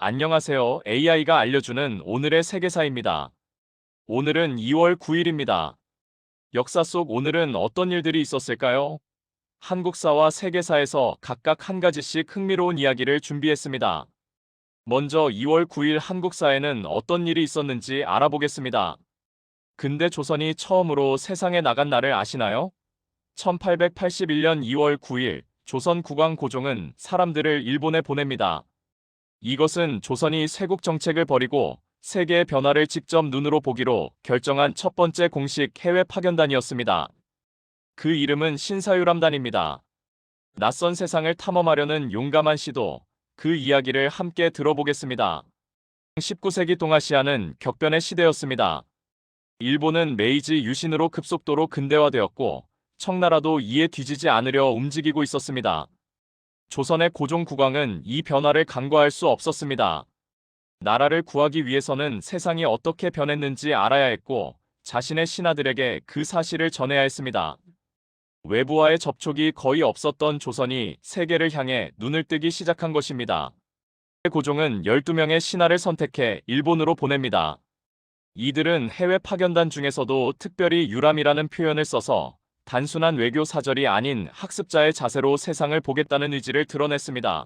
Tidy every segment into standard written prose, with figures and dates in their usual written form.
안녕하세요. AI가 알려주는 오늘의 세계사입니다. 오늘은 2월 9일입니다. 역사 속 오늘은 어떤 일들이 있었을까요? 한국사와 세계사에서 각각 한 가지씩 흥미로운 이야기를 준비했습니다. 먼저 2월 9일 한국사에는 어떤 일이 있었는지 알아보겠습니다. 근대 조선이 처음으로 세상에 나간 날을 아시나요? 1881년 2월 9일 조선 국왕 고종은 사람들을 일본에 보냅니다. 이것은 조선이 쇄국 정책을 벌이고 세계의 변화를 직접 눈으로 보기로 결정한 첫 번째 공식 해외 파견단이었습니다. 그 이름은 신사유람단입니다. 낯선 세상을 탐험하려는 용감한 시도, 그 이야기를 함께 들어보겠습니다. 19세기 동아시아는 격변의 시대였습니다. 일본은 메이지 유신으로 급속도로 근대화되었고 청나라도 이에 뒤지지 않으려 움직이고 있었습니다. 조선의 고종 국왕은 이 변화를 간과할 수 없었습니다. 나라를 구하기 위해서는 세상이 어떻게 변했는지 알아야 했고 자신의 신하들에게 그 사실을 전해야 했습니다. 외부와의 접촉이 거의 없었던 조선이 세계를 향해 눈을 뜨기 시작한 것입니다. 고종은 12명의 신하를 선택해 일본으로 보냅니다. 이들은 해외 파견단 중에서도 특별히 유람이라는 표현을 써서 단순한 외교 사절이 아닌 학습자의 자세로 세상을 보겠다는 의지를 드러냈습니다.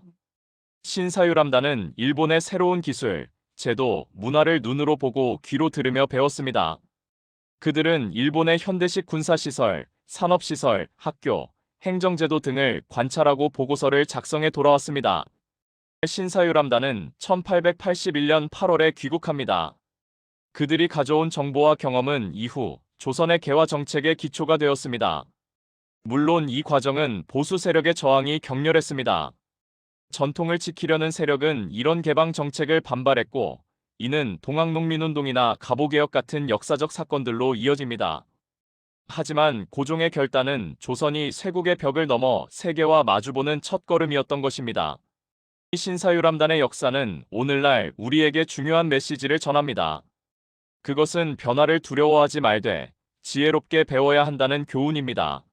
신사유람단은 일본의 새로운 기술, 제도, 문화를 눈으로 보고 귀로 들으며 배웠습니다. 그들은 일본의 현대식 군사시설, 산업시설, 학교, 행정제도 등을 관찰하고 보고서를 작성해 돌아왔습니다. 신사유람단은 1881년 8월에 귀국합니다. 그들이 가져온 정보와 경험은 이후 조선의 개화 정책의 기초가 되었습니다. 물론 이 과정은 보수 세력의 저항이 격렬했습니다. 전통을 지키려는 세력은 이런 개방 정책을 반발했고, 이는 동학농민운동이나 갑오개혁 같은 역사적 사건들로 이어집니다. 하지만 고종의 결단은 조선이 쇄국의 벽을 넘어 세계와 마주보는 첫걸음이었던 것입니다. 이 신사유람단의 역사는 오늘날 우리에게 중요한 메시지를 전합니다. 그것은 변화를 두려워하지 말되 지혜롭게 배워야 한다는 교훈입니다.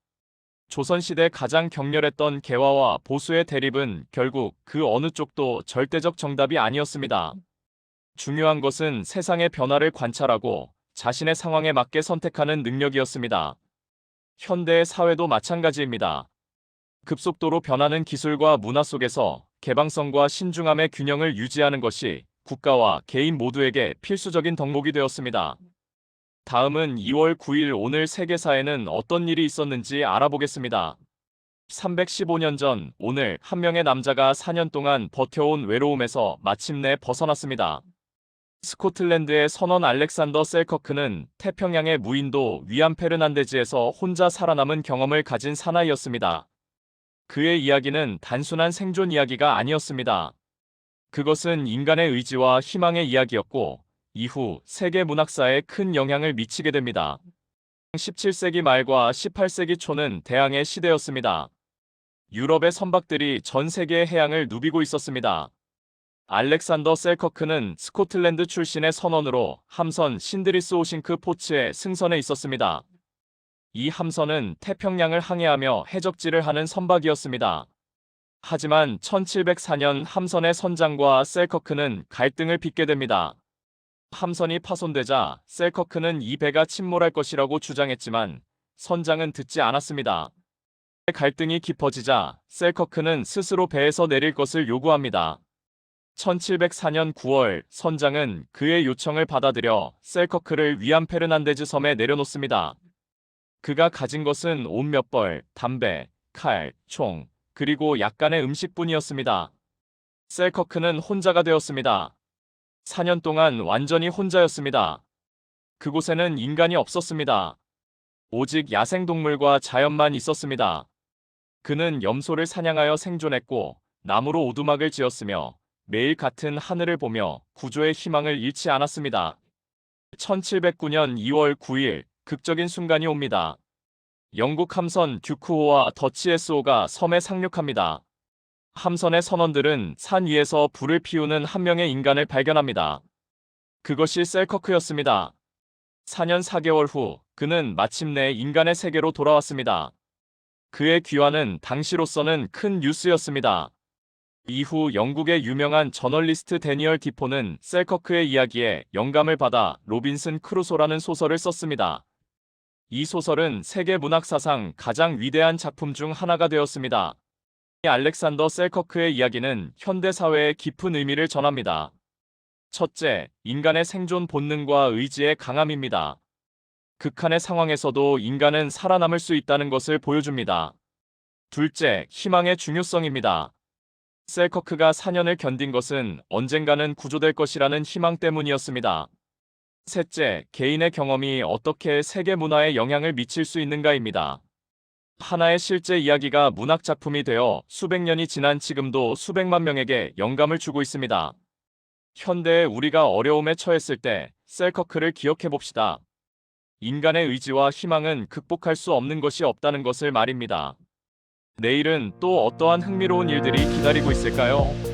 조선시대 가장 격렬했던 개화와 보수의 대립은 결국 그 어느 쪽도 절대적 정답이 아니었습니다. 중요한 것은 세상의 변화를 관찰하고 자신의 상황에 맞게 선택하는 능력이었습니다. 현대의 사회도 마찬가지입니다. 급속도로 변하는 기술과 문화 속에서 개방성과 신중함의 균형을 유지하는 것이 국가와 개인 모두에게 필수적인 덕목이 되었습니다. 다음은 2월 9일 오늘 세계사에는 어떤 일이 있었는지 알아보겠습니다. 315년 전 오늘 한 명의 남자가 4년 동안 버텨온 외로움에서 마침내 벗어났습니다. 스코틀랜드의 선원 알렉산더 셀커크는 태평양의 무인도 위암 페르난데즈에서 혼자 살아남은 경험을 가진 사나이였습니다. 그의 이야기는 단순한 생존 이야기가 아니었습니다. 그것은 인간의 의지와 희망의 이야기였고 이후 세계 문학사에 큰 영향을 미치게 됩니다. 17세기 말과 18세기 초는 대항해 시대였습니다. 유럽의 선박들이 전 세계의 해양을 누비고 있었습니다. 알렉산더 셀커크는 스코틀랜드 출신의 선원으로 함선 신드리스 오싱크 포츠에 승선해 있었습니다. 이 함선은 태평양을 항해하며 해적질을 하는 선박이었습니다. 하지만 1704년 함선의 선장과 셀커크는 갈등을 빚게 됩니다. 함선이 파손되자 셀커크는 이 배가 침몰할 것이라고 주장했지만 선장은 듣지 않았습니다. 갈등이 깊어지자 셀커크는 스스로 배에서 내릴 것을 요구합니다. 1704년 9월 선장은 그의 요청을 받아들여 셀커크를 위암 페르난데즈 섬에 내려놓습니다. 그가 가진 것은 옷 몇 벌, 담배, 칼, 총, 그리고 약간의 음식뿐이었습니다. 셀커크는 혼자가 되었습니다. 4년 동안 완전히 혼자였습니다. 그곳에는 인간이 없었습니다. 오직 야생동물과 자연만 있었습니다. 그는 염소를 사냥하여 생존했고 나무로 오두막을 지었으며 매일 같은 하늘을 보며 구조의 희망을 잃지 않았습니다. 1709년 2월 9일 극적인 순간이 옵니다. 영국 함선 듀크호와 더치 SO가 섬에 상륙합니다. 함선의 선원들은 산 위에서 불을 피우는 한 명의 인간을 발견합니다. 그것이 셀커크였습니다. 4년 4개월 후 그는 마침내 인간의 세계로 돌아왔습니다. 그의 귀환은 당시로서는 큰 뉴스였습니다. 이후 영국의 유명한 저널리스트 데니얼 디포는 셀커크의 이야기에 영감을 받아 로빈슨 크루소라는 소설을 썼습니다. 이 소설은 세계 문학 사상 가장 위대한 작품 중 하나가 되었습니다. 알렉산더 셀커크의 이야기는 현대 사회의 깊은 의미를 전합니다. 첫째, 인간의 생존 본능과 의지의 강함입니다. 극한의 상황에서도 인간은 살아남을 수 있다는 것을 보여줍니다. 둘째, 희망의 중요성입니다. 셀커크가 4년을 견딘 것은 언젠가는 구조될 것이라는 희망 때문이었습니다. 셋째, 개인의 경험이 어떻게 세계 문화에 영향을 미칠 수 있는가입니다. 하나의 실제 이야기가 문학 작품이 되어 수백 년이 지난 지금도 수백만 명에게 영감을 주고 있습니다. 현대의 우리가 어려움에 처했을 때 셀커크를 기억해 봅시다. 인간의 의지와 희망은 극복할 수 없는 것이 없다는 것을 말입니다. 내일은 또 어떠한 흥미로운 일들이 기다리고 있을까요?